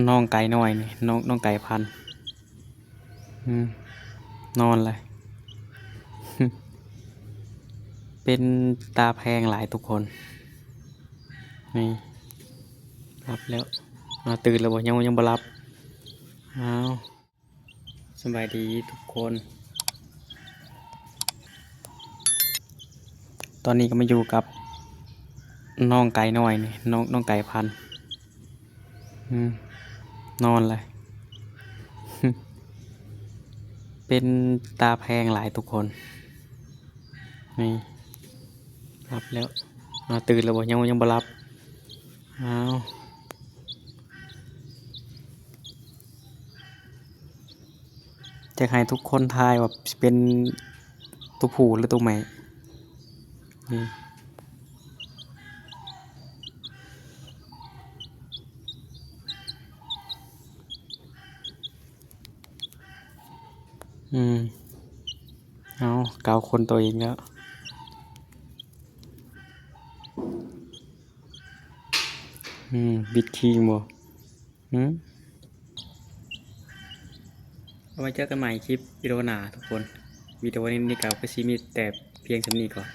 น้องไก่น้อยนี่น้องไก่พันธุ์นอนเลย เป็นตาแพงหลายทุกคนนี่รับแล้วตื่นแล้วบ่ยังบ่รับอ้าวสบายดีทุกคน ตอนนี้ก็มาอยู่กับน้องไก่น้อยนี่น้องไก่พันธุ์นอนเลย เป็นตาแพงหลายทุกคนนี่รับแล้วตื่นแล้วบ่ยังบ่รับอ้าวจะให้ทุกคนทายว่าเป็นตัวผู้หรือตัวแม่นี่เอาเกาคนตัวเองแล้วบิดคิงบ่เอาไว้เจอกันใหม่คลิปวิดีโอหน้าทุกคนวิดีโอนี้ก็ซีมีแต่เพียงเท่านี้ก่อน